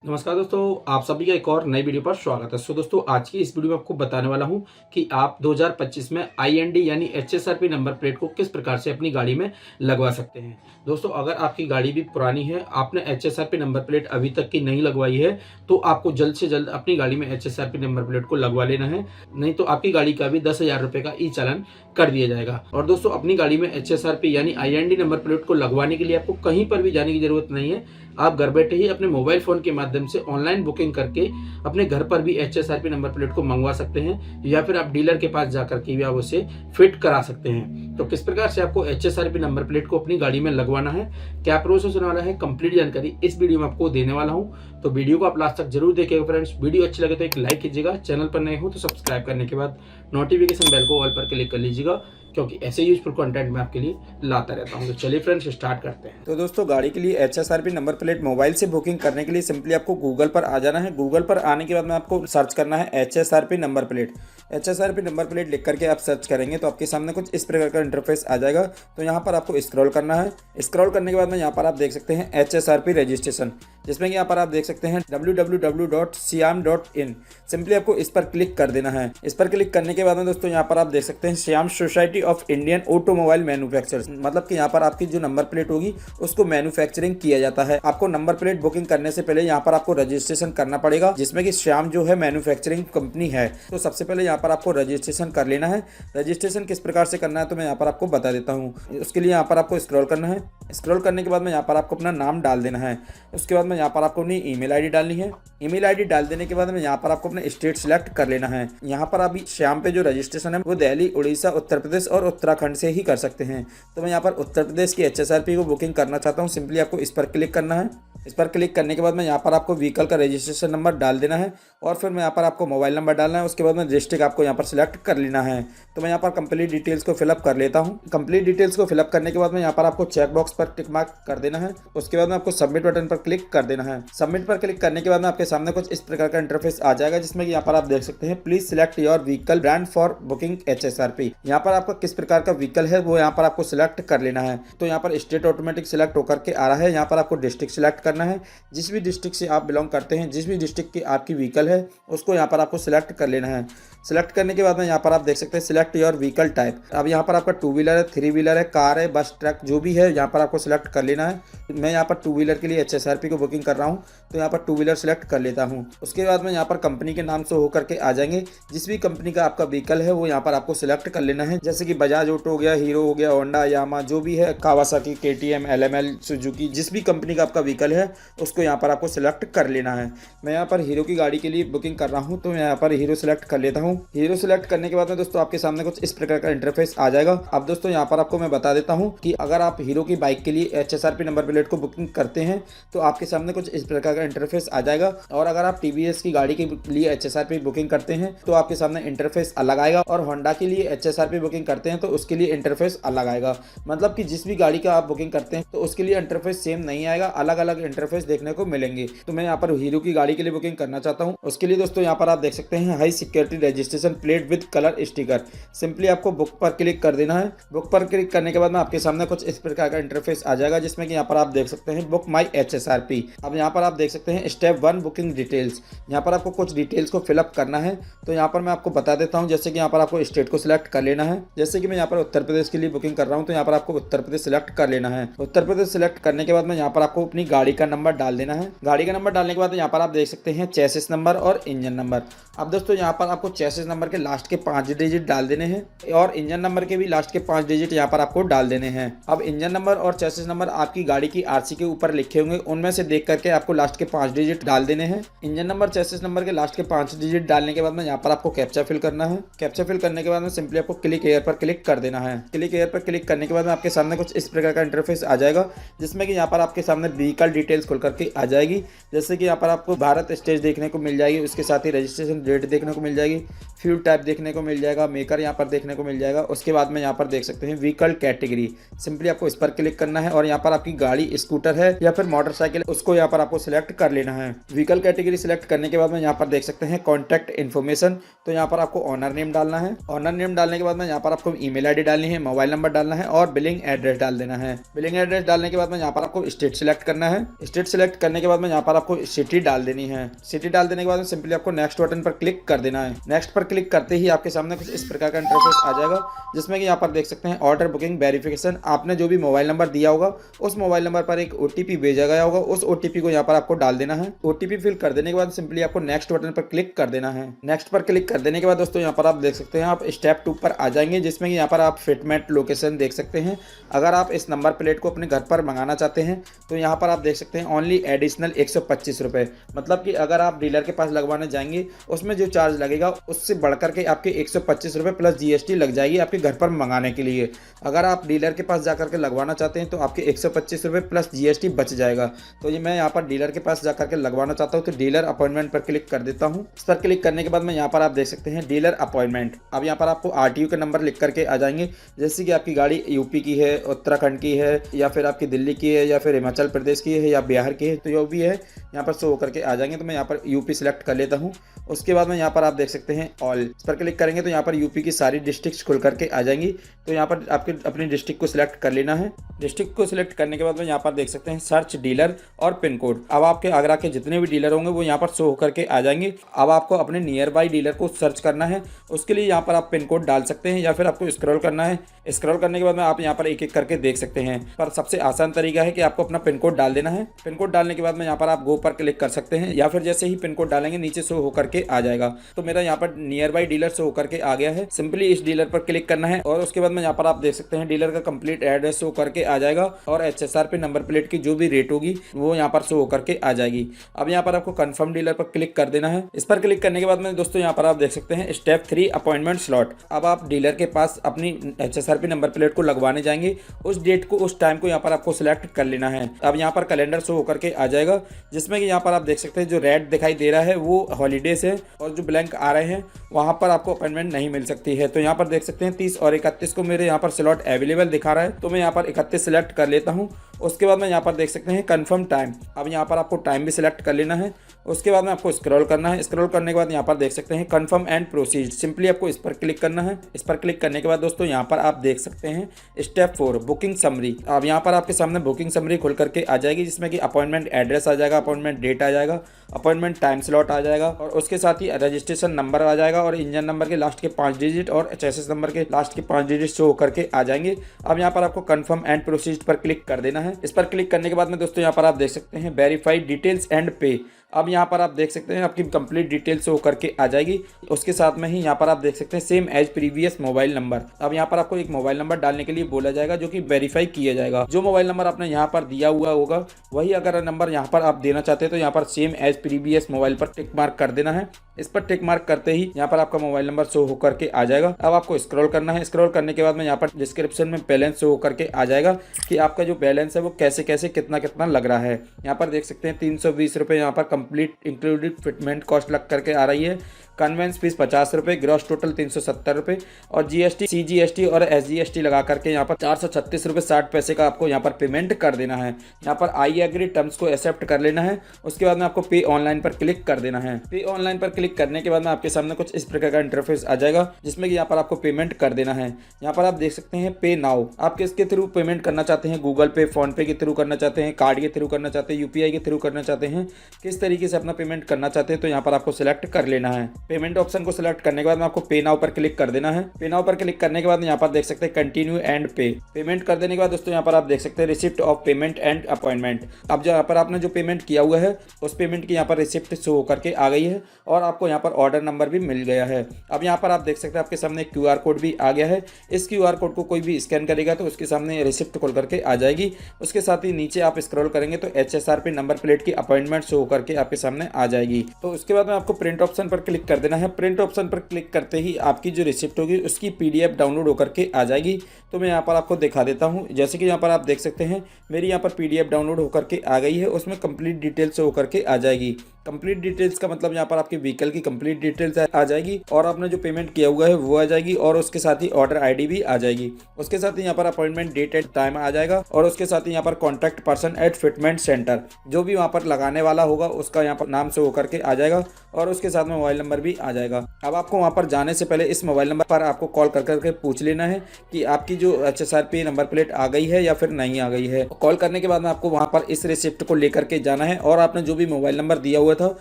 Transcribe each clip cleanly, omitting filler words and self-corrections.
नमस्कार दोस्तों, आप सभी का एक और नई वीडियो पर स्वागत है। दोस्तों, आज की इस वीडियो में आपको बताने वाला हूं कि आप 2025 में आईएनडी यानी एचएसआरपी नंबर प्लेट को किस प्रकार से अपनी गाड़ी में लगवा सकते हैं। दोस्तों, अगर आपकी गाड़ी भी पुरानी है, आपने एचएसआरपी नंबर प्लेट अभी तक की नहीं लगवाई है, तो आपको जल्द से जल्द अपनी गाड़ी में एचएसआरपी नंबर प्लेट को लगवा लेना है। नहीं तो आपकी गाड़ी का भी 10,000 रुपये का ई चालान कर दिया जाएगा। और दोस्तों, अपनी गाड़ी में एचएसआरपी यानी आईएनडी नंबर प्लेट को लगवाने के लिए आपको कहीं पर भी जाने की जरूरत नहीं है। आप घर बैठे ही अपने मोबाइल फोन के माध्यम से ऑनलाइन बुकिंग करके अपने घर पर भी एचएसआरपी नंबर प्लेट को मंगवा सकते हैं, या फिर आप डीलर के पास जाकर के भी आप उसे फिट करा सकते हैं। तो किस प्रकार से आपको एचएसआरपी नंबर प्लेट को अपनी गाड़ी में लगवाना है, क्या प्रोसेस होने वाला है, कंप्लीट जानकारी इस वीडियो में आपको देने वाला हूं। तो वीडियो को आप लास्ट तक जरूर देखिएगा फ्रेंड्स। वीडियो अच्छी लगे तो एक लाइक कीजिएगा, चैनल पर नए हो तो सब्सक्राइब करने के बाद नोटिफिकेशन बेल को ऑल पर क्लिक कर लीजिएगा, क्योंकि ऐसे यूजफुल कंटेंट मैं आपके लिए लाता रहता हूं। तो चलिए फ्रेंड्स, स्टार्ट करते हैं। तो दोस्तों, गाड़ी के लिए एचएसआरपी नंबर प्लेट मोबाइल से बुकिंग करने के लिए सिंपली आपको गूगल पर आ जाना है। गूगल पर आने के बाद में आपको सर्च करना है HSRP number plate. HSRP number plate लिख करके आप सर्च करेंगे तो आपके सामने कुछ इस प्रकार का इंटरफेस आ जाएगा। तो यहाँ पर आपको स्क्रॉल करना है। स्क्रॉल करने के बाद में यहाँ पर आप देख सकते हैं एचएसआरपी रजिस्ट्रेशन, जिसमें कि यहाँ पर आप देख सकते हैं www.siam.in। सिंपली आपको इस पर क्लिक कर देना है। इस पर क्लिक करने के बाद में दोस्तों यहाँ पर आप देख सकते हैं Shyam society of Indian automobile manufacturers, मतलब कि यहाँ पर आपकी जो नंबर प्लेट होगी उसको मैन्युफैक्चरिंग किया जाता है। आपको नंबर प्लेट बुकिंग करने से पहले यहाँ पर आपको रजिस्ट्रेशन करना पड़ेगा, जिसमें कि श्याम जो है मैन्युफैक्चरिंग कंपनी है। तो सबसे पहले यहाँ पर आपको रजिस्ट्रेशन कर लेना है। रजिस्ट्रेशन किस प्रकार से करना है तो मैं यहाँ पर आपको बता देता हूँ। उसके लिए यहाँ पर आपको स्क्रॉल करना है। स्क्रॉल करने के बाद में यहाँ पर आपको अपना नाम डाल देना है। उसके बाद में यहाँ पर आपको अपनी ईमेल आईडी डालनी है। ईमेल आईडी डाल देने के बाद में यहाँ पर आपको अपने स्टेट सिलेक्ट कर लेना है। यहाँ पर अभी श्याम पे जो रजिस्ट्रेशन है वो दिल्ली, उड़ीसा, उत्तर प्रदेश और उत्तराखंड से ही कर सकते हैं। तो मैं यहाँ पर उत्तर प्रदेश की एचएसआरपी को बुकिंग करना चाहता हूँ। सिंपली आपको इस पर क्लिक करना है। इस पर क्लिक करने के बाद में यहाँ पर आपको व्हीकल का रजिस्ट्रेशन नंबर डाल देना है, और फिर मैं यहाँ पर आपको मोबाइल नंबर डालना है। उसके बाद में डिस्ट्रिक्ट आपको यहाँ पर सिलेक्ट कर लेना है। तो मैं यहाँ पर कंप्लीट डिटेल्स को फिलअप कर लेता हूँ। कंप्लीट डिटेल्स को फिलअप करने के बाद में यहाँ पर आपको चेक बॉक्स पर टिक मार्क कर देना है। उसके बाद में आपको सबमिट बटन पर क्लिक कर देना है। सबमिट पर क्लिक करने के बाद में आपके सामने कुछ इस प्रकार का इंटरफेस आ जाएगा, जिसमें कि यहाँ पर आप देख सकते हैं please select your vehicle brand for booking HSRP. यहाँ पर आपका किस प्रकार का व्हीकल है वो यहाँ पर आपको सिलेक्ट कर लेना है। तो यहाँ पर स्टेट ऑटोमेटिक सिलेक्ट होकर के आ रहा है। यहाँ पर आपको डिस्ट्रिक्ट सिलेक्ट करना है। जिस भी डिस्ट्रिक्ट से आप बिलोंग करते हैं, जिस भी डिस्ट्रिक्ट की आपकी व्हीकल है उसको यहाँ पर आपको सिलेक्ट कर लेना है। सिलेक्ट करने के बाद में यहाँ पर आप देख सकते हैं सिलेक्ट योर व्हीकल टाइप। अब यहाँ पर आपका 2 व्हीलर है, 3 व्हीलर है, कार है, बस, ट्रक, जो भी है यहाँ पर आपको सिलेक्ट कर लेना है। मैं यहाँ पर 2 व्हीलर के लिए एचएसआरपी को बुकिंग कर रहा हूँ, तो यहाँ पर 2 व्हीलर सिलेक्ट कर लेता हूँ। उसके बाद में यहाँ पर कंपनी के नाम से होकर के आ जाएंगे। जिस भी कंपनी का आपका व्हीकल है वो यहाँ पर आपको सिलेक्ट कर लेना है, जैसे कि बजाज ऑटो हो गया, हीरो हो गया, होंडा, यामा, जो भी है, कावासाकी, केटीएम, एलएमएल, सुजुकी, जिस भी कंपनी का आपका व्हीकल है उसको यहाँ पर आपको सिलेक्ट कर लेना है। मैं यहाँ पर हीरो की गाड़ी के लिए बुकिंग कर रहा हूँ, तो मैं यहाँ पर हीरो सिलेक्ट कर लेता हूँ। हीरो सिलेक्ट करने के बाद में दोस्तों आपके सामने कुछ इस प्रकार का इंटरफेस आ जाएगा। अब दोस्तों यहाँ पर आपको मैं बता देता हूँ कि अगर आप हीरो की बाइक के लिए एचएसआरपी नंबर प्लेट को बुकिंग करते हैं तो आपके सामने कुछ इस प्रकार का इंटरफेस आ जाएगा, और अगर आप टीवीएस की गाड़ी के लिए एचएसआरपी बुकिंग करते हैं तो आपके सामने इंटरफेस अलग आएगा, और होंडा के लिए एचएसआरपी बुकिंग करते हैं तो उसके लिए इंटरफेस अलग आएगा। मतलब कि जिस भी गाड़ी का आप बुकिंग करते हैं तो उसके लिए इंटरफेस सेम नहीं आएगा, अलग अलग इंटरफेस देखने को मिलेंगे। तो मैं यहाँ पर हीरो की गाड़ी के लिए बुकिंग करना चाहता हूँ। उसके लिए दोस्तों यहाँ पर आप देख सकते हैं high security registration plate with colour sticker. Simply आपको बुक पर क्लिक कर देना है। बुक पर क्लिक करने के बाद में आपके सामने कुछ इस प्रकार का इंटरफेस आ जाएगा, जिसमें कि यहाँ पर आप देख सकते हैं बुक माई एचएसआरपी। अब यहाँ पर आप देख सकते हैं स्टेप 1 बुकिंग डिटेल्स। यहाँ पर आपको कुछ डिटेल्स को फिलअप करना है। तो यहाँ पर मैं आपको बता देता हूँ, जैसे कि यहाँ पर आपको स्टेट को सिलेक्ट कर लेना है। जैसे कि मैं यहाँ पर उत्तर प्रदेश के लिए बुकिंग कर रहा हूँ, तो यहाँ पर आपको उत्तर प्रदेश सिलेक्ट कर लेना है। उत्तर प्रदेश सिलेक्ट करने के बाद में यहाँ पर आपको अपनी गाड़ी का नंबर डाल देना है। गाड़ी का नंबर डालने के बाद यहाँ पर आप देख सकते हैं चेसिस नंबर और इंजन नंबर। अब दोस्तों यहाँ पर आपको चेसिस नंबर के लास्ट के 5 डिजिट डाल देने हैं, और इंजन नंबर के भी लास्ट के 5 डिजिट यहाँ पर आपको डाल देने हैं। अब इंजन नंबर और चेसिस नंबर आपकी गाड़ी की आरसी के ऊपर लिखे होंगे, उनमें से देख करके आपको लास्ट के 5 डिजिट डाल देने हैं। इंजन नंबर, चेसिस नंबर के लास्ट के 5 डिजिट डालने के बाद में यहाँ पर आपको कैप्चा फिल करना है। कैप्चा फिल करने के बाद में सिंपली आपको क्लिक एयर पर क्लिक कर देना है। क्लिक एयर पर क्लिक करने के बाद में आपके सामने कुछ इस प्रकार का इंटरफेस आ जाएगा, जिसमें कि यहाँ पर आपके सामने व्हीकल डिटेल्स खुल करके आ जाएगी। जैसे कि यहाँ पर आपको भारत स्टेज देखने को मिल जाएगी, उसके साथ ही रजिस्ट्रेशन डेट देखने को मिल जाएगी। फ्यूल टाइप देखने को मिल जाएगा, मेकर यहाँ पर देखने को मिल जाएगा। उसके बाद में यहाँ पर देख सकते हैं व्हीकल कैटेगरी, सिंपली आपको इस पर क्लिक करना है और यहाँ पर आपकी गाड़ी स्कूटर है या फिर मोटरसाइकिल, उसको यहाँ पर आपको सिलेक्ट कर लेना है। व्हीकल कैटेगरी सिलेक्ट करने के बाद में यहाँ पर देख सकते हैं कॉन्टैक्ट इन्फॉर्मेशन, तो यहाँ पर आपको ऑनर नेम डालना है। ऑनर नेम डालने के बाद में यहाँ पर आपको ईमेल आईडी डालनी है, मोबाइल नंबर डालना है और बिलिंग एड्रेस डाल देना है। बिलिंग एड्रेस डालने के बाद में यहाँ पर आपको स्टेट सिलेक्ट करना है। स्टेट सिलेक्ट करने के बाद में यहाँ पर आपको सिटी डाल देनी है। सिटी डाल देने के बाद में सिंपली आपको नेक्स्ट बटन पर क्लिक कर देना है। नेक्स्ट पर क्लिक करते ही आपके सामने कुछ इस प्रकार का इंटरफेस आ जाएगा, जिसमें कि यहाँ पर देख सकते हैं ऑर्डर बुकिंग वेरिफिकेशन। आपने जो भी मोबाइल नंबर दिया होगा उस मोबाइल नंबर पर एक ओटीपी भेजा गया होगा, उस ओटीपी को यहाँ पर आपको डाल देना है। ओटीपी फिल कर देने के बाद सिंपली आपको नेक्स्ट बटन पर क्लिक कर देना है। नेक्स्ट पर क्लिक कर देने के बाद दोस्तों यहाँ पर आप देख सकते हैं आप स्टेप 2 पर आ जाएंगे, जिसमें कि यहाँ पर आप फिटमेंट लोकेशन देख सकते हैं। अगर आप इस नंबर प्लेट को अपने घर पर मंगाना चाहते हैं तो यहाँ पर आप देख सकते हैं ओनली एडिशनल 125 रुपये, मतलब कि अगर आप डीलर के पास लगवाने जाएंगे उसमें जो चार्ज लगेगा उससे बढ़कर के आपके 125 रुपये प्लस जीएसटी लग जाएगी आपके घर पर मंगाने के लिए। अगर आप डीलर के पास जाकर के लगवाना चाहते हैं तो आपके 125 रुपये प्लस जीएसटी बच जाएगा। तो ये मैं यहाँ पर डीलर के पास जाकर के लगवाना चाहता हूँ तो डीलर अपॉइंटमेंट पर क्लिक कर देता हूँ। इस पर क्लिक करने के बाद में यहाँ पर आप देख सकते हैं डीलर अपॉइंटमेंट। अब यहाँ पर आपको आरटीओ के नंबर लिख करके आ जाएंगे, जैसे कि आपकी गाड़ी यूपी की है, उत्तराखंड की है या फिर आपकी दिल्ली की है या फिर हिमाचल प्रदेश की है या बिहार की है, तो जो भी है यहाँ पर शो होकर के आ जाएंगे। तो मैं यहाँ पर यूपी सिलेक्ट कर लेता हूँ। उसके बाद में यहाँ पर आप देख सकते हैं ऑल, इस पर क्लिक करेंगे तो यहाँ पर यूपी की सारी डिस्ट्रिक्ट खुल करके आ जाएंगी। तो यहाँ पर आपके अपनी डिस्ट्रिक्ट को सिलेक्ट कर लेना है। डिस्ट्रिक्ट को सिलेक्ट करने के बाद में यहाँ पर देख सकते हैं सर्च डीलर और पिन कोड। अब आपके आगरा के जितने भी डीलर होंगे वो यहाँ पर शो होकर के आ जाएंगे। अब आपको अपने नियर बाई डीलर को सर्च करना है, उसके लिए यहाँ पर आप पिन कोड डाल सकते हैं या फिर आपको स्क्रॉल करना है। स्क्रॉल करने के बाद में आप यहाँ पर एक एक करके देख सकते हैं, पर सबसे आसान तरीका है कि आपको अपना पिन कोड डाल देना है। पिन कोड डालने के बाद में यहाँ पर आप गो पर क्लिक कर सकते हैं या फिर जैसे ही पिन कोड डालेंगे नीचे शो होकर के आ जाएगा। तो मेरा यहाँ पर नियर बाई डीलर शो होकर के आ गया है। सिंपली इस डीलर पर क्लिक करना है और उसके बाद में यहाँ पर आप देख सकते हैं डीलर का कंप्लीट एड्रेस शो करके आ जाएगा और HSRP नंबर प्लेट की जो भी रेट होगी वो यहाँ पर शो होकर के आ जाएगी। अब यहाँ पर आपको कंफर्म डीलर पर क्लिक कर देना है। इस पर क्लिक करने के बाद में दोस्तों यहाँ पर आप देख सकते हैं स्टेप 3 अपॉइंटमेंट स्लॉट। अब आप डीलर के पास अपनी HSRP नंबर प्लेट को लगवाने जाएंगे, उस डेट को उस टाइम को यहाँ पर आपको सिलेक्ट कर लेना है। अब यहाँ पर कैलेंडर शो होकर के आ जाएगा, जिसमें कि यहाँ पर आप देख सकते हैं जो रेड दिखाई दे रहा है वो हॉलीडेज है और जो ब्लैंक आ रहे हैं वहाँ पर आपको अपॉइंटमेंट नहीं मिल सकती है। तो यहाँ पर देख सकते हैं 30 और 31 को मेरे यहाँ पर स्लॉट अवेलेबल दिखा रहा है, तो मैं यहाँ पर 31 सिलेक्ट कर लेता हूँ। उसके बाद में यहाँ पर देख सकते हैं कंफर्म टाइम। अब यहाँ पर आपको टाइम भी सिलेक्ट कर लेना है। उसके बाद में आपको स्क्रॉल करना है। स्क्रॉल करने के बाद यहाँ पर देख सकते हैं कंफर्म एंड प्रोसीड, सिंपली आपको इस पर क्लिक करना है। इस पर क्लिक करने के बाद दोस्तों यहाँ पर आप देख सकते हैं स्टेप 4 बुकिंग समरी। अब यहाँ पर आपके सामने बुकिंग समरी खुल करके आ जाएगी, जिसमें कि अपॉइंटमेंट एड्रेस आ जाएगा, अपॉइंटमेंट डेट आ जाएगा, अपॉइंटमेंट टाइम स्लॉट आ जाएगा और उसके साथ ही रजिस्ट्रेशन नंबर आ जाएगा और इंजन नंबर के लास्ट के 5 डिजिट और चेसिस नंबर के लास्ट के 5 डिजिट शो करके आ जाएंगे। अब यहाँ पर आपको कंफर्म एंड प्रोसीड पर क्लिक कर देना है। इस पर क्लिक करने के बाद में दोस्तों यहाँ पर आप देख सकते हैं वेरीफाइड डिटेल्स एंड पे। अब यहाँ पर आप देख सकते हैं आपकी कंप्लीट डिटेल्स शो करके आ जाएगी। उसके साथ में ही यहाँ पर आप देख सकते हैं same as previous mobile number. अब यहाँ पर आपको एक मोबाइल नंबर डालने के लिए बोला जाएगा जो कि वेरीफाई किया जाएगा। जो मोबाइल नंबर आपने यहाँ पर दिया हुआ होगा वही अगर नंबर यहाँ पर आप देना चाहते हैं तो यहाँ पर सेम एज प्रीवियस मोबाइल पर टिक मार्क कर देना है। इस पर टिक मार्क करते ही यहाँ पर आपका मोबाइल नंबर शो होकर के आ जाएगा। अब आपको स्क्रॉल करना है। स्क्रॉल करने के बाद में यहाँ पर डिस्क्रिप्शन में बैलेंस शो होकर के आ जाएगा कि आपका जो बैलेंस है वो कैसे कैसे कितना कितना लग रहा है। यहाँ पर देख सकते हैं 320 रुपये यहाँ पर कंप्लीट इंक्लूडेड फिटमेंट कॉस्ट लग करके आ रही है। कन्वेंस फीस 50 रुपये, ग्रॉस टोटल 370 रुपये और जीएसटी, CGST और SGST लगा करके यहाँ पर 436 रुपये 60 पैसे का आपको यहाँ पर पेमेंट कर देना है। यहाँ पर आई एग्री टर्म्स को एक्सेप्ट कर लेना है। उसके बाद में आपको पे ऑनलाइन पर क्लिक कर देना है। पे ऑनलाइन पर क्लिक करने के बाद में आपके सामने कुछ इस प्रकार का इंटरफेस आ जाएगा, जिसमें कि यहाँ पर आपको पेमेंट कर देना है। यहाँ पर आप देख सकते हैं पे नाउ। आप किसके थ्रू पेमेंट करना चाहते हैं, गूगल पे, फोन पे के थ्रू करना चाहते हैं, कार्ड के थ्रू करना चाहते हैं, UPI के थ्रू करना चाहते हैं, किस तरीके से अपना पेमेंट करना चाहते हैं तो यहाँ पर आपको सिलेक्ट कर लेना है। पेमेंट ऑप्शन को सिलेक्ट करने के बाद में आपको पे नाउ पर क्लिक कर देना है। पे नाउ पर क्लिक करने के बाद यहाँ पर देख सकते हैं कंटिन्यू एंड पे। पेमेंट कर देने के बाद दोस्तों यहाँ पर आप देख सकते हैं receipt of payment and appointment. अब यहाँ पर आपने जो पेमेंट किया हुआ है उस पेमेंट की यहाँ पर रिसिप्ट शो करके आ गई है और आपको यहाँ पर ऑर्डर नंबर भी मिल गया है। अब यहाँ पर आप देख सकते हैं आपके सामने QR कोड भी आ गया है। इस QR कोड को कोई भी स्कैन करेगा तो उसके सामने रिसिप्ट खोल करके आ जाएगी। उसके साथ ही नीचे आप स्क्रॉल करेंगे तो HSRP नंबर प्लेट की अपॉइंटमेंट शो करके आपके सामने आ जाएगी। तो उसके बाद में आपको प्रिंट ऑप्शन पर क्लिक कर देना है। प्रिंट ऑप्शन पर क्लिक करते ही आपकी जो रिसिप्ट होगी उसकी PDF डाउनलोड होकर के आ जाएगी। तो मैं यहाँ पर आपको दिखा देता हूँ। जैसे कि यहाँ पर आप देख सकते हैं मेरी यहाँ पर PDF डाउनलोड होकर के आ गई है। उसमें कंप्लीट डिटेल्स होकर के आ जाएगी। कंप्लीट डिटेल्स का मतलब यहाँ पर आपकी व्हीकल की कंप्लीट डिटेल्स आ जाएगी और आपने जो पेमेंट किया हुआ है वो आ जाएगी और उसके साथ ही ऑर्डर आईडी भी आ जाएगी। उसके साथ ही यहाँ पर अपॉइंटमेंट डेट एंड टाइम आ जाएगा और उसके साथ ही यहाँ पर contact person at fitment centre, जो भी वहाँ पर लगाने वाला होगा उसका यहाँ पर नाम से होकर के आ जाएगा और उसके साथ में मोबाइल नंबर भी आ जाएगा। अब आपको वहाँ पर जाने से पहले इस मोबाइल नंबर पर आपको कॉल कर करके पूछ लेना है कि आपकी जो HSRP नंबर प्लेट आ गई है या फिर नहीं आ गई है। कॉल करने के बाद में आपको वहाँ पर इस रिसिप्ट को लेकर के जाना है और आपने जो भी मोबाइल नंबर दिया हुआ था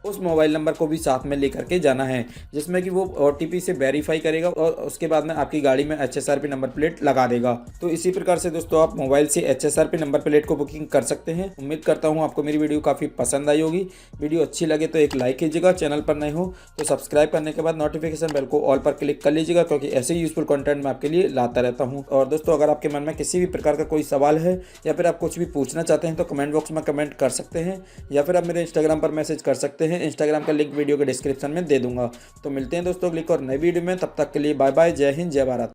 उस मोबाइल नंबर को भी साथ में लेकर के जाना है, जिसमें कि वो OTP से वेरीफाई करेगा और उसके बाद में आपकी गाड़ी में HSRP नंबर प्लेट लगा देगा। तो इसी प्रकार से दोस्तों आप मोबाइल से HSRP नंबर प्लेट को बुकिंग कर सकते हैं। उम्मीद करता हूँ आपको मेरी वीडियो काफ़ी पसंद आई होगी। वीडियो अच्छी लगे तो एक लाइक कीजिएगा, चैनल पर नए हो तो सब्सक्राइब करने के बाद नोटिफिकेशन बेल को ऑल पर क्लिक कर लीजिएगा, क्योंकि ऐसे यूजफुल कंटेंट मैं आपके लिए लाता रहता हूँ। और दोस्तों अगर आपके मन में किसी भी प्रकार का कोई सवाल है या फिर आप कुछ भी पूछना चाहते हैं तो कमेंट बॉक्स में कमेंट कर सकते हैं या फिर आप मेरे इंस्टाग्राम पर मैसेज कर सकते हैं। इंस्टाग्राम का लिंक वीडियो के डिस्क्रिप्शन में दे दूंगा। तो मिलते हैं दोस्तों अगली और नई वीडियो में, तब तक के लिए बाय बाय, जय हिंद, जय भारत।